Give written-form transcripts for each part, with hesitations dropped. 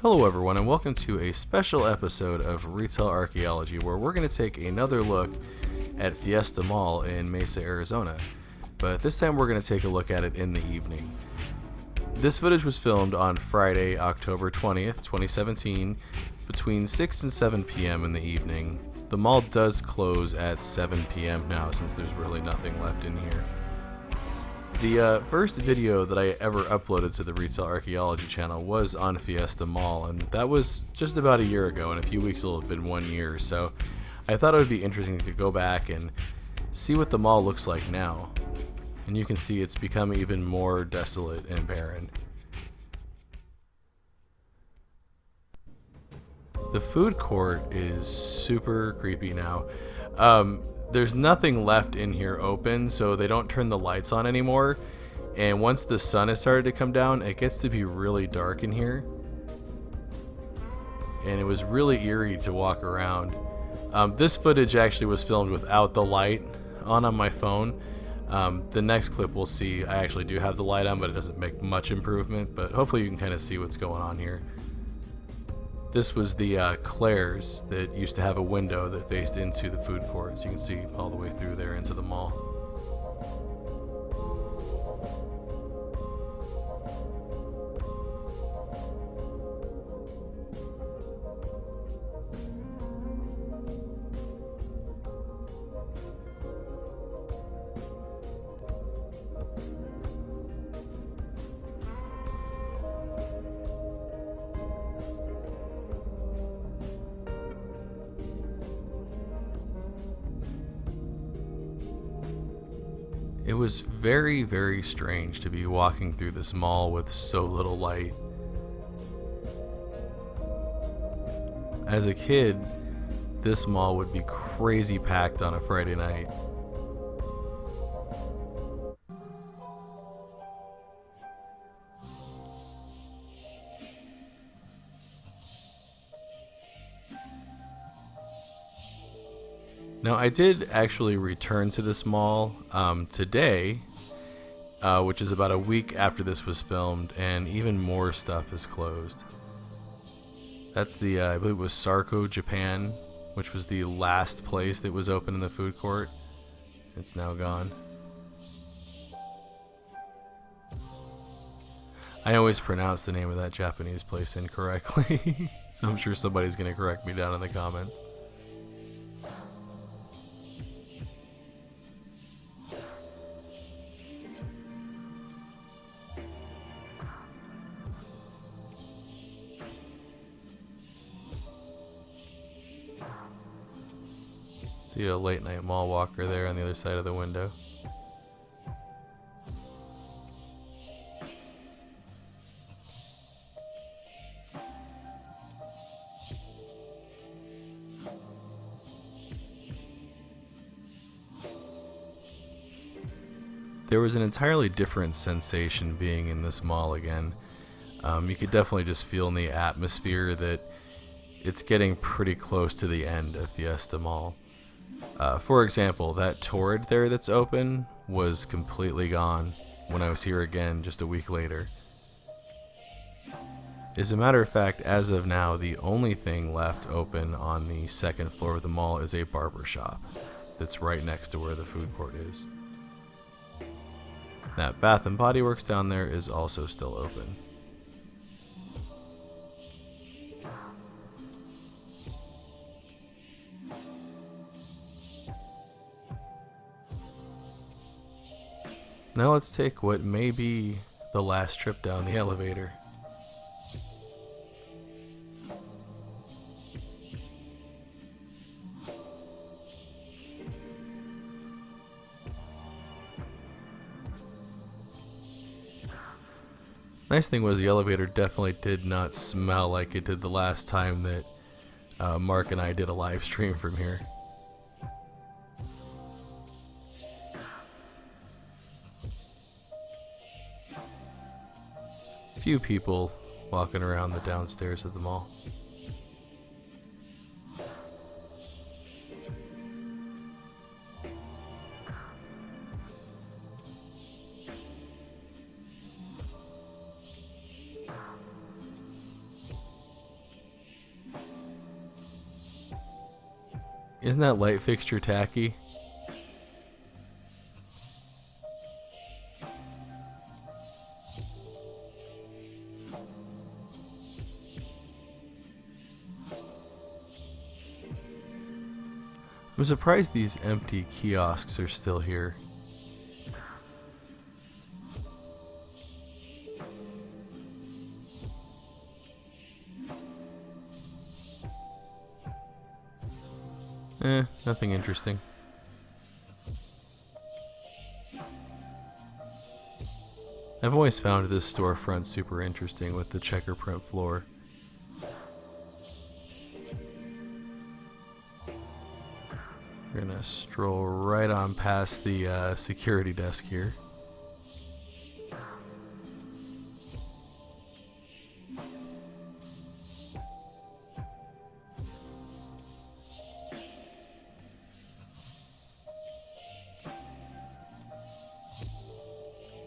Hello everyone and welcome to a special episode of Retail Archaeology where we're going to take another look at Fiesta Mall in Mesa, Arizona. But this time we're going to take a look at it in the evening. This footage was filmed on Friday, October 20th, 2017 between 6 and 7 p.m. in the evening. The mall does close at 7 p.m. now since there's really nothing left in here. The first video that I ever uploaded to the Retail Archaeology channel was on Fiesta Mall, and that was just about a year ago. In a few weeks it'll have been 1 year, so I thought it would be interesting to go back and see what the mall looks like now. And you can see it's become even more desolate and barren. The food court is super creepy now. There's nothing left in here open, so they don't turn the lights on anymore. And once the sun has started to come down, it gets to be really dark in here. And it was really eerie to walk around. This footage actually was filmed without the light on my phone. The next clip we'll see, I actually do have the light on, but it doesn't make much improvement. But hopefully you can kind of see what's going on here. This was the Claire's that used to have a window that faced into the food court, so you can see all the way through there into the mall. It was very, very strange to be walking through this mall with so little light. As a kid, this mall would be crazy packed on a Friday night. Now, I did actually return to this mall today, which is about a week after this was filmed, and even more stuff is closed. That's the, I believe it was Sarko, Japan, which was the last place that was open in the food court. It's now gone. I always pronounce the name of that Japanese place incorrectly, so I'm sure somebody's going to correct me down in the comments. See a late night mall walker there on the other side of the window. There was an entirely different sensation being in this mall again. You could definitely just feel in the atmosphere that it's getting pretty close to the end of Fiesta Mall. For example, that torrid there that's open was completely gone when I was here again just a week later. As a matter of fact, as of now, the only thing left open on the second floor of the mall is a barber shop that's right next to where the food court is. That Bath and Body Works down there is also still open. Now let's take what may be the last trip down the elevator. Nice thing was the elevator definitely did not smell like it did the last time that Mark and I did a live stream from here. Few people walking around the downstairs of the mall. Isn't that light fixture tacky? I'm surprised these empty kiosks are still here. Nothing interesting. I've always found this storefront super interesting with the checker print floor. We're gonna stroll right on past the security desk here.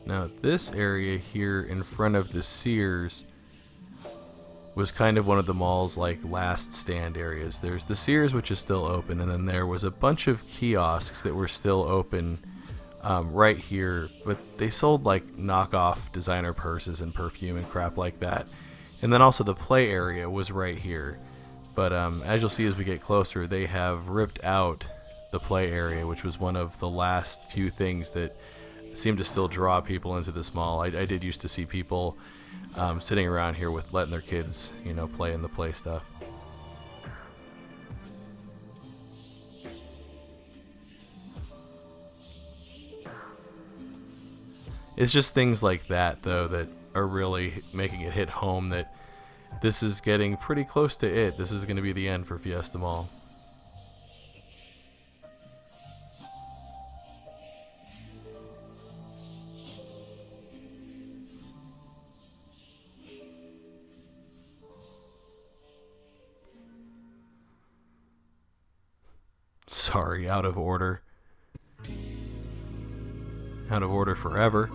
Now this area here in front of the Sears was kind of one of the mall's like last stand areas. There's the Sears, which is still open, and then there was a bunch of kiosks that were still open right here, but they sold like knockoff designer purses and perfume and crap like that. And then also the play area was right here. But as you'll see as we get closer, they have ripped out the play area, which was one of the last few things that seem to still draw people into this mall. I did used to see people sitting around here with letting their kids, you know, play in the play stuff. It's just things like that, though, that are really making it hit home that this is getting pretty close to it. This is going to be the end for Fiesta Mall. Sorry, out of order. Out of order forever.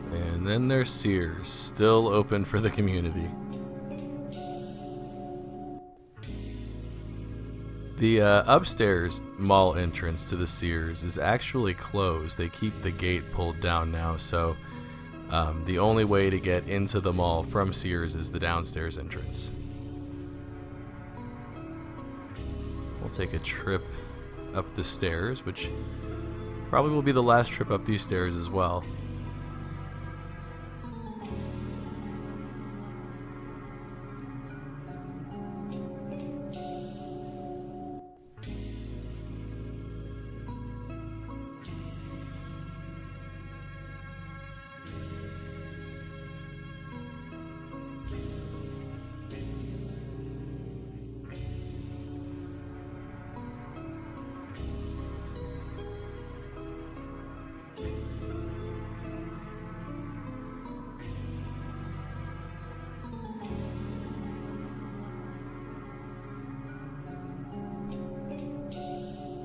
And then there's Sears, still open for the community. The upstairs mall entrance to the Sears is actually closed. They keep the gate pulled down now, so the only way to get into the mall from Sears is the downstairs entrance. We'll take a trip up the stairs, which probably will be the last trip up these stairs as well.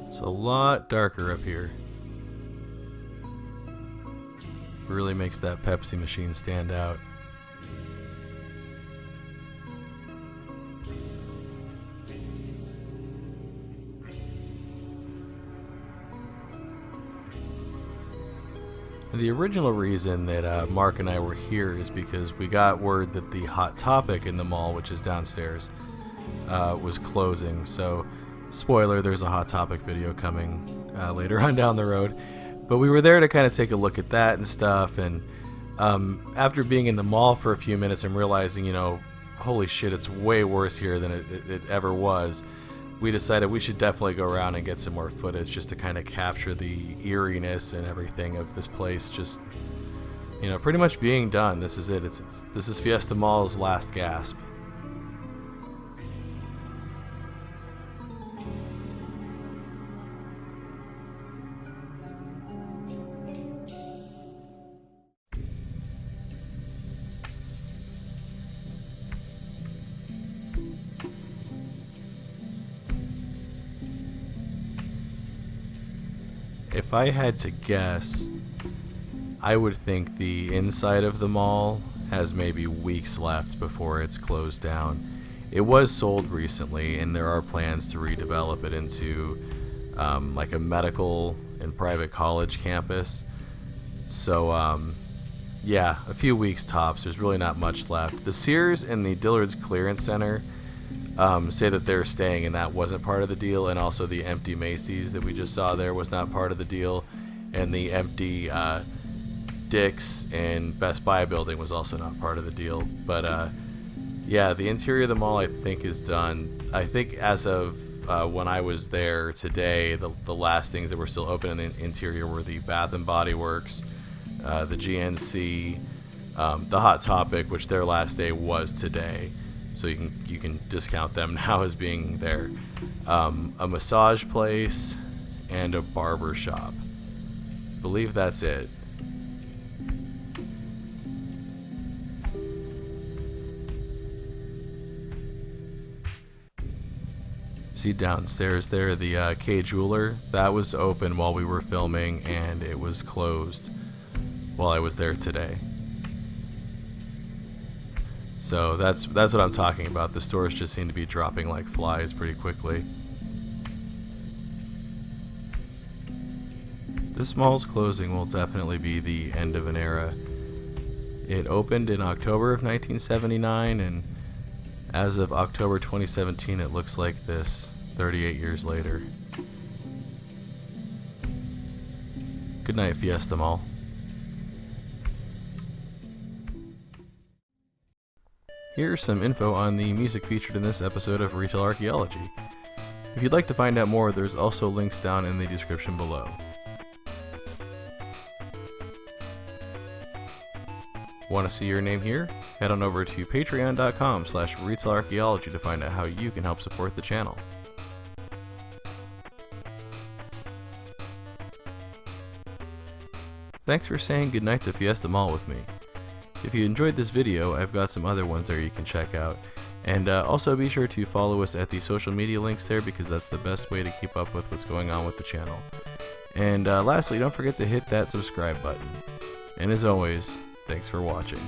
It's a lot darker up here. Really makes that Pepsi machine stand out. The original reason that Mark and I were here is because we got word that the Hot Topic in the mall, which is downstairs, was closing. So, spoiler, there's a Hot Topic video coming later on down the road. But we were there to kind of take a look at that and stuff. And after being in the mall for a few minutes and realizing, you know, holy shit, it's way worse here than it ever was, we decided we should definitely go around and get some more footage just to kind of capture the eeriness and everything of this place just, you know, pretty much being done. This is it. This is Fiesta Mall's last gasp. if I had to guess, I would think the inside of the mall has maybe weeks left before it's closed down. It was sold recently, and there are plans to redevelop it into like a medical and private college campus. So, yeah, a few weeks tops. There's really not much left. The Sears and the Dillard's Clearance Center say that they're staying, and that wasn't part of the deal. And also the empty Macy's that we just saw there was not part of the deal. And the empty Dick's and Best Buy building was also not part of the deal. But yeah, the interior of the mall I think is done. I think as of when I was there today, the last things that were still open in the interior were the Bath and Body Works, the GNC, the Hot Topic, which their last day was today, so you can discount them now as being there. A massage place and a barber shop. I believe that's it. See downstairs there, the K Jeweler, that was open while we were filming, and it was closed while I was there today. So that's what I'm talking about. The stores just seem to be dropping like flies pretty quickly. This mall's closing will definitely be the end of an era. It opened in October of 1979, and as of October 2017, it looks like this, 38 years later. Good night, Fiesta Mall. Here's some info on the music featured in this episode of Retail Archaeology. If you'd like to find out more, there's also links down in the description below. Want to see your name here? Head on over to patreon.com/retailarchaeology to find out how you can help support the channel. Thanks for saying goodnight to Fiesta Mall with me. If you enjoyed this video, I've got some other ones there you can check out. And also be sure to follow us at the social media links there, because that's the best way to keep up with what's going on with the channel. And lastly, don't forget to hit that subscribe button. And as always, thanks for watching.